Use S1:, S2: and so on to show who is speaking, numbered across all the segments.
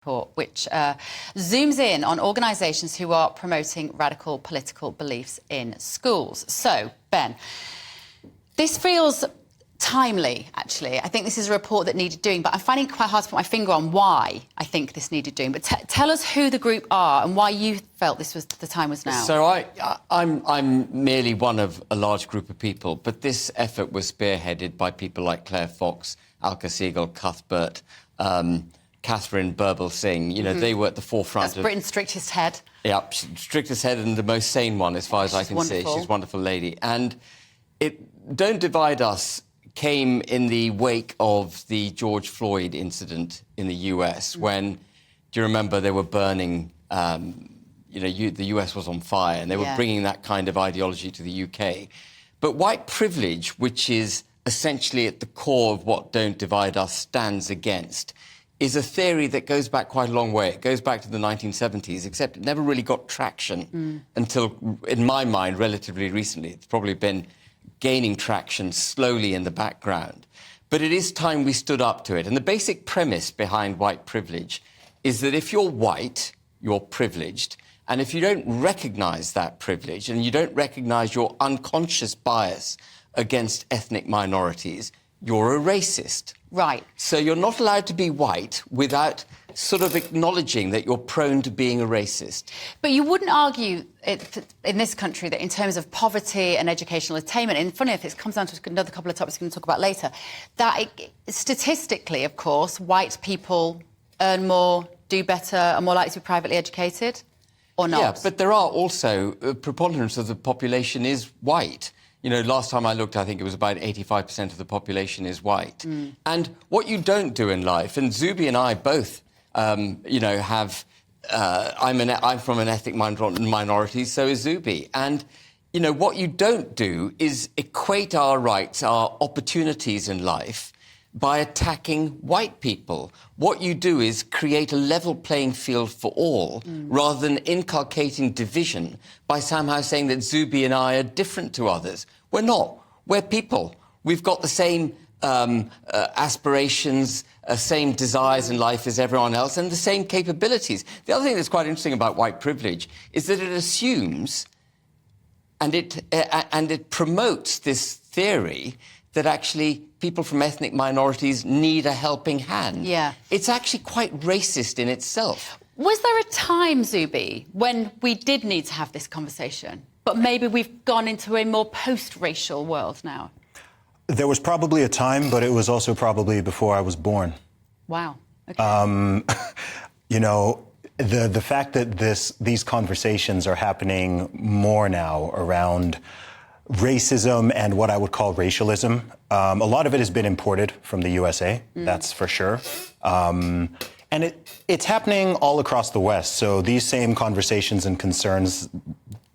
S1: report, which zooms in on organisations who are promoting radical political beliefs in schools. So, Ben, this feels timely, actually. I think this is a report that needed doing, but I'm finding it quite hard to put my finger on why I think this needed doing. But tell us who the group are and why you felt the time was now.
S2: So I'm merely one of a large group of people, but this effort was spearheaded by people like Claire Fox, Alka Siegel, Cuthbert, Catherine Birbal-Singh. You know, they were at the forefront.
S1: That's Britain's strictest head.
S2: Yeah, strictest head and the most sane one, as far as I can see. She's a wonderful lady. And Don't Divide Us came in the wake of the George Floyd incident in the US, when, do you remember, they were burning, the US was on fire, and they were bringing that kind of ideology to the UK. But white privilege, which is essentially at the core of what Don't Divide Us stands against, is a theory that goes back quite a long way. It goes back to the 1970s, except it never really got traction until, in my mind, relatively recently. It's probably been gaining traction slowly in the background. But it is time we stood up to it. And the basic premise behind white privilege is that if you're white, you're privileged. And if you don't recognise that privilege and you don't recognise your unconscious bias against ethnic minorities, you're a racist.
S1: Right.
S2: So you're not allowed to be white without sort of acknowledging that you're prone to being a racist. But
S1: you wouldn't argue in this country that in terms of poverty and educational attainment, and funny enough, it comes down to another couple of topics we're going to talk about later, that statistically, of course, white people earn more, do better, are more likely to be privately educated, or not?
S2: Yeah, but there are also, a preponderance of the population is white. You know, last time I looked, I think it was about 85% of the population is white. And what you don't do in life, and Zubi and I both, have... I'm from an ethnic minority, so is Zubi. And, you know, what you don't do is equate our rights, our opportunities in life by attacking white people. What you do is create a level playing field for all, rather than inculcating division by somehow saying that Zubi and I are different to others. We're not. We're people. We've got the same aspirations, same desires in life as everyone else, and the same capabilities. The other thing that's quite interesting about white privilege is that it assumes and it promotes this theory that actually people from ethnic minorities need a helping hand.
S1: Yeah.
S2: It's actually quite racist in itself.
S1: Was there a time, Zubi, when we did need to have this conversation, but maybe we've gone into a more post-racial world now?
S3: There was probably a time, but it was also probably before I was born.
S1: Wow. Okay.
S3: You know, the fact that these conversations are happening more now around racism and what I would call racialism, a lot of it has been imported from the USA, that's for sure. And it's happening all across the West. So these same conversations and concerns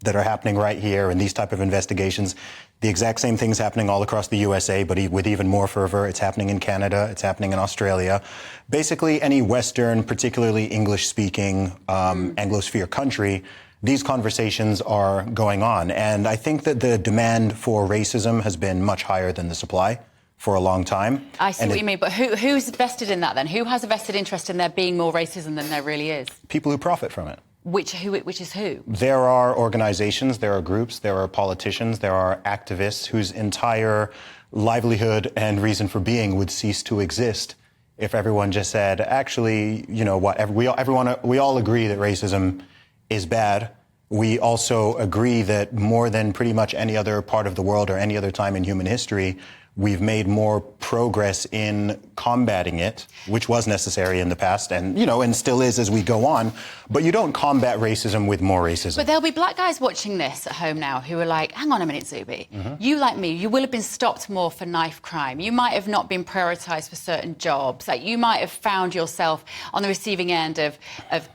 S3: that are happening right here and these type of investigations, the exact same things happening all across the USA, but with even more fervor. It's happening in Canada, it's happening in Australia. Basically, any Western, particularly English-speaking, Anglosphere country, these conversations are going on. And I think that the demand for racism has been much higher than the supply for a long time.
S1: I see what you mean, but who's vested in that then? Who has a vested interest in there being more racism than there really is?
S3: People who profit from it.
S1: Which is who?
S3: There are organizations, there are groups, there are politicians, there are activists whose entire livelihood and reason for being would cease to exist if everyone just said, actually, you know what, we all agree that racism is bad. We also agree that more than pretty much any other part of the world or any other time in human history, we've made more progress in combating it, which was necessary in the past and, and still is as we go on. But you don't combat racism with more racism.
S1: But there'll be black guys watching this at home now who are like, hang on a minute, Zubi. You, like me, you will have been stopped more for knife crime. You might have not been prioritised for certain jobs. Like, you might have found yourself on the receiving end of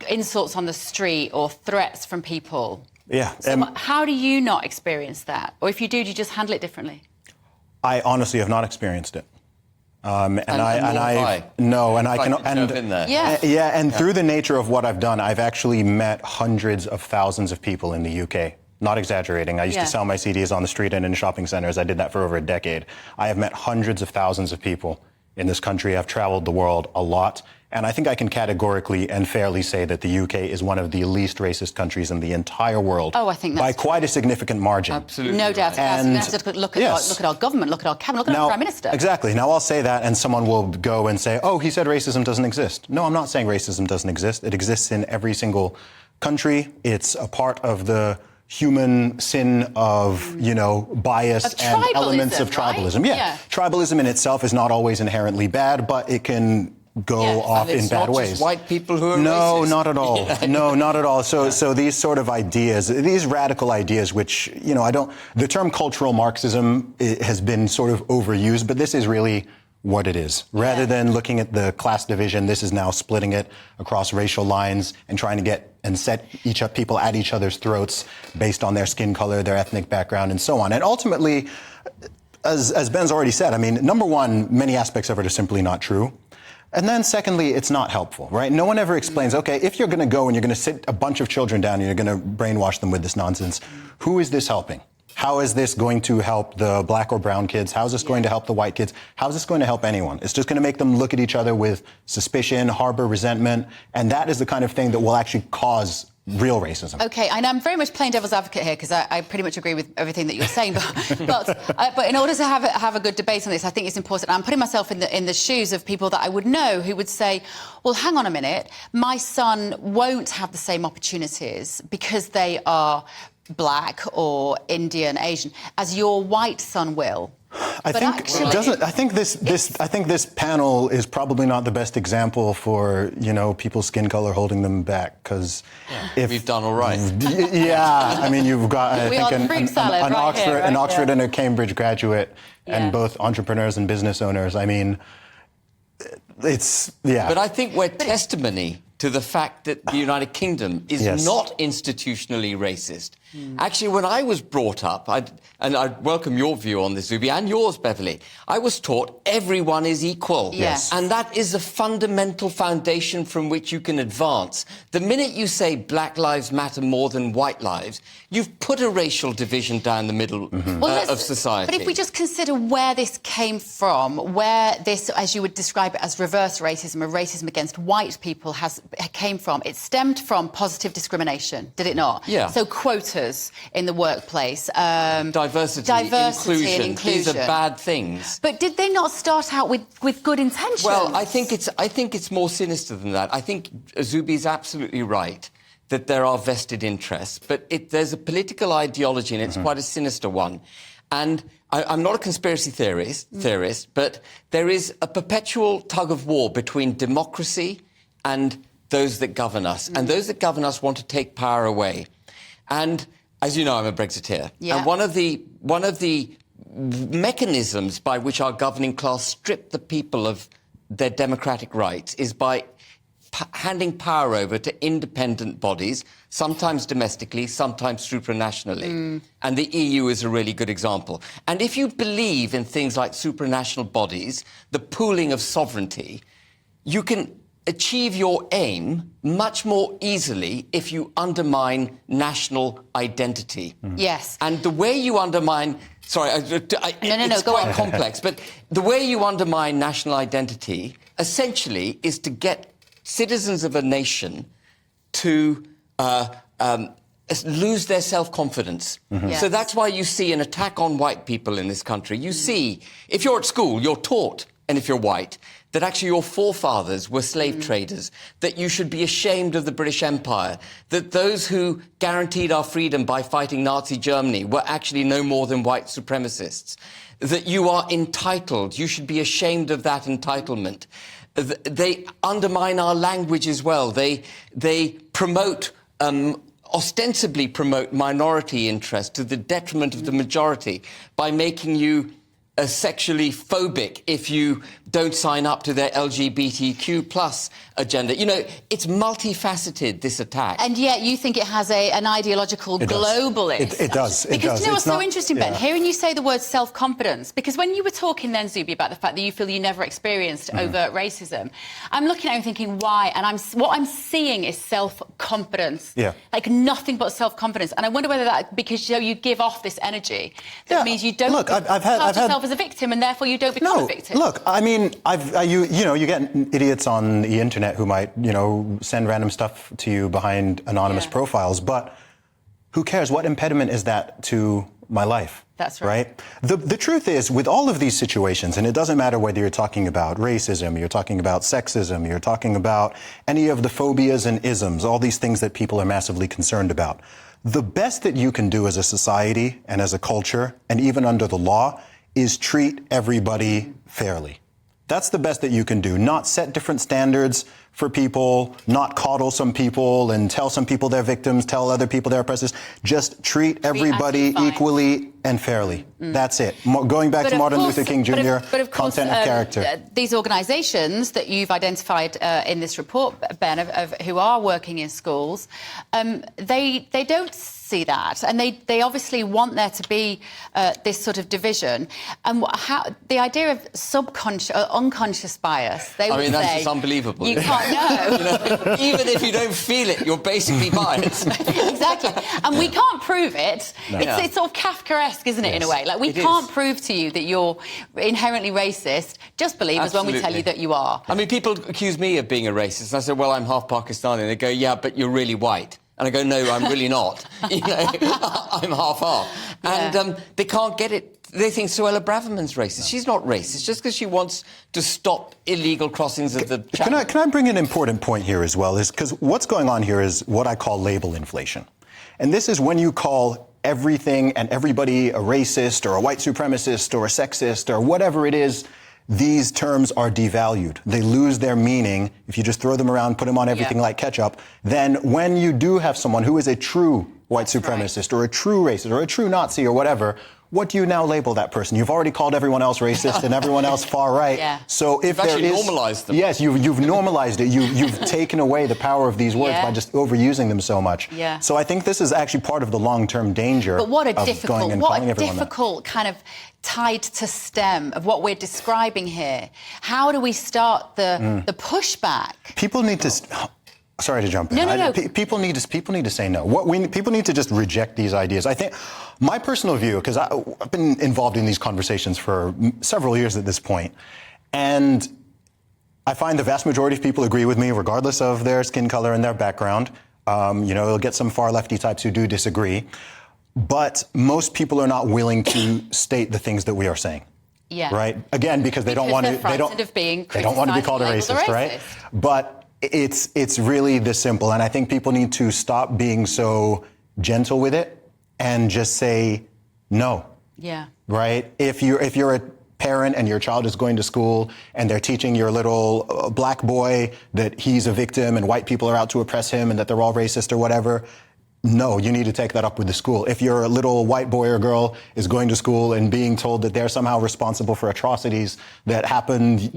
S1: insults on the street or threats from people.
S3: Yeah.
S1: So how do you not experience that? Or if you do you just handle it differently?
S3: I honestly have not experienced it, and through the nature of what I've done, I've actually met hundreds of thousands of people in the UK. Not exaggerating. I used to sell my CDs on the street and in shopping centres. I did that for over a decade. I have met hundreds of thousands of people in this country. I've traveled the world a lot. And I think I can categorically and fairly say that the UK is one of the least racist countries in the entire world.
S1: Oh, I think that's
S3: by quite a significant margin.
S2: Absolutely.
S1: No doubt.
S3: And
S1: we have to look at our government, look at our cabinet, look at our Prime Minister.
S3: Exactly. Now, I'll say that, and someone will go and say, oh, he said racism doesn't exist. No, I'm not saying racism doesn't exist. It exists in every single country. It's a part of the human sin of, bias and elements of tribalism.
S1: Right?
S3: Yeah. Tribalism in itself is not always inherently bad, but it can go off in bad ways.
S2: Just white people who are
S3: no,
S2: racist.
S3: not at all. No, not at all. So these sort of ideas, these radical ideas, which the term cultural Marxism has been sort of overused, but this is really what it is. Rather than looking at the class division, this is now splitting it across racial lines and trying to get and set people at each other's throats based on their skin color, their ethnic background, and so on. And ultimately, as Ben's already said, I mean, number one, many aspects of it are simply not true. And then secondly, it's not helpful, right? No one ever explains, okay, if you're going to go and you're going to sit a bunch of children down and you're going to brainwash them with this nonsense, who is this helping? How is this going to help the black or brown kids? How is this going to help the white kids? How is this going to help anyone? It's just going to make them look at each other with suspicion, harbor resentment, and that is the kind of thing that will actually cause real racism.
S1: Okay, and I'm very much playing devil's advocate here because I pretty much agree with everything that you're saying. But in order to have a good debate on this, I think it's important. I'm putting myself in the shoes of people that I would know who would say, well, hang on a minute, my son won't have the same opportunities because they are black or Indian, Asian, as your white son will.
S3: I think this panel is probably not the best example for people's skin color holding them back, because
S2: we've done all right.
S3: Yeah, I mean, you've got an Oxford and a Cambridge graduate, and both entrepreneurs and business owners. I mean,
S2: But I think we're testimony to the fact that the United Kingdom is not institutionally racist. Actually, when I was brought up, and I welcome your view on this, Zubi, and yours, Beverly, I was taught everyone is equal.
S1: Yes.
S2: And that is a fundamental foundation from which you can advance. The minute you say black lives matter more than white lives, you've put a racial division down the middle of society.
S1: But if we just consider where this came from, where this, as you would describe it as reverse racism, or racism against white people came from, it stemmed from positive discrimination, did it not?
S2: Yeah.
S1: So quotas in the workplace.
S2: Diversity, inclusion. These are bad things.
S1: But did they not start out with good intentions?
S2: Well, I think it's more sinister than that. I think Zubi's absolutely right that there are vested interests, but there's a political ideology, and it's quite a sinister one. And I'm not a conspiracy theorist, but there is a perpetual tug of war between democracy and those that govern us. And those that govern us want to take power away. And as you know, I'm a Brexiteer. Yeah. And one of the mechanisms by which our governing class strip the people of their democratic rights is by handing power over to independent bodies, sometimes domestically, sometimes supranationally. And the EU is a really good example. And if you believe in things like supranational bodies, the pooling of sovereignty, you can achieve your aim much more easily if you undermine national identity.
S1: Yes.
S2: And the way you undermine... Sorry, it's quite complex, but the way you undermine national identity essentially is to get citizens of a nation to lose their self-confidence.
S1: Yes.
S2: So that's why you see an attack on white people in this country. You see, if you're at school, you're taught, and if you're white, that actually your forefathers were slave traders, that you should be ashamed of the British Empire, that those who guaranteed our freedom by fighting Nazi Germany were actually no more than white supremacists, that you are entitled, you should be ashamed of that entitlement. They undermine our language as well. They promote... ostensibly promote minority interest to the detriment of the majority by making you sexually phobic if you don't sign up to their LGBTQ plus agenda. You know, it's multifaceted, this attack.
S1: And yet you think it has an ideological globalist.
S3: It does.
S1: Because you know what's so interesting, Ben? Hearing you say the word self-confidence, because when you were talking then, Zubi, about the fact that you feel you never experienced overt racism, I'm looking at it and thinking, why? And what I'm seeing is self-confidence. Yeah. Like nothing but self-confidence. And I wonder whether that, because you give off this energy, that means you don't...
S3: Look, I've had
S1: as a victim, and therefore you don't become a victim.
S3: Look, I mean, you get idiots on the internet who might, send random stuff to you behind anonymous profiles, but who cares? What impediment is that to my life?
S1: That's right.
S3: The truth is, with all of these situations, and it doesn't matter whether you're talking about racism, you're talking about sexism, you're talking about any of the phobias and isms, all these things that people are massively concerned about, the best that you can do as a society and as a culture, and even under the law, is treat everybody fairly. That's the best that you can do. Not set different standards for people, not coddle some people and tell some people they're victims, tell other people they're oppressors. Just treat everybody equally and fairly. That's it. Going back to Martin Luther King Jr., content of character.
S1: These organisations that you've identified in this report, Ben, of who are working in schools, they don't see that, and they obviously want there to be this sort of division. And the idea of subconscious or unconscious bias, they would say...
S2: that's just unbelievable.
S1: You can't know.
S2: Even if you don't feel it, you're basically biased.
S1: Exactly. And we can't prove it. No. It's sort of Kafkaesque, isn't it, in a way? Like, we can't prove to you that you're inherently racist. Just believe us when we tell you that you are.
S2: I mean, people accuse me of being a racist. And I say, well, I'm half Pakistani. And they go, yeah, but you're really white. And I go, no, I'm really not. I'm half-half. Yeah. And they can't get it. They think Suella Braverman's racist. She's not racist just because she wants to stop illegal crossings of the channel.
S3: Can I bring an important point here as well? Is because what's going on here is what I call label inflation. And this is when you call everything and everybody a racist or a white supremacist or a sexist or whatever it is. These terms are devalued. They lose their meaning if you just throw them around, put them on everything like ketchup. Then when you do have someone who is a true white supremacist or a true racist or a true Nazi or whatever, what do you now label that person? You've already called everyone else racist and everyone else far right.
S1: Yeah.
S3: So if
S2: you've actually normalized them.
S3: Yes, you've normalized it. You've taken away the power of these words by just overusing them so much.
S1: Yeah.
S3: So I think this is actually part of the long-term danger.
S1: But what a
S3: of
S1: difficult,
S3: going and
S1: what
S3: calling
S1: a
S3: everyone
S1: difficult kind of tide to stem of what we're describing here. How do we start the pushback?
S3: People need to. Sorry to jump in.
S1: No.
S3: People need to say no. People need to just reject these ideas. I think my personal view, because I've been involved in these conversations for several years at this point, and I find the vast majority of people agree with me, regardless of their skin color and their background. You'll get some far lefty types who do disagree, but most people are not willing to state the things that we are saying.
S1: Yeah.
S3: Right. Again, because they don't want to. They don't want to be called a racist, right? But it's really this simple, and I think people need to stop being so gentle with it and just say no.
S1: Yeah.
S3: Right? If you're a parent and your child is going to school and they're teaching your little black boy that he's a victim and white people are out to oppress him and that they're all racist or whatever, no, you need to take that up with the school. If your little white boy or girl is going to school and being told that they're somehow responsible for atrocities that happened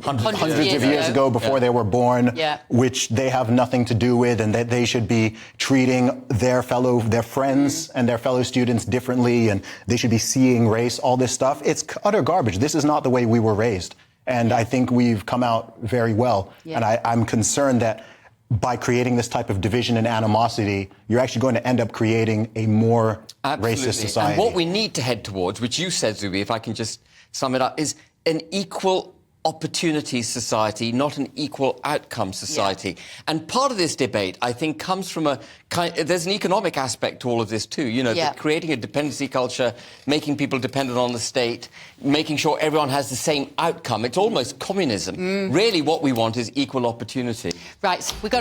S3: hundreds of years ago before they were born, which they have nothing to do with, and that they should be treating their friends and their fellow students differently, and they should be seeing race, all this stuff, it's utter garbage. This is not the way we were raised. And I think we've come out very well. And I'm concerned that by creating this type of division and animosity, you're actually going to end up creating a more racist society.
S2: And what we need to head towards, which you said, Zubi, if I can just sum it up, is an equal opportunity society, not an equal outcome society. And part of this debate, I think, comes from there's an economic aspect to all of this too. Creating a dependency culture, making people dependent on the state, making sure everyone has the same outcome. It's almost communism. Really what we want is equal opportunity.
S1: Right, we've got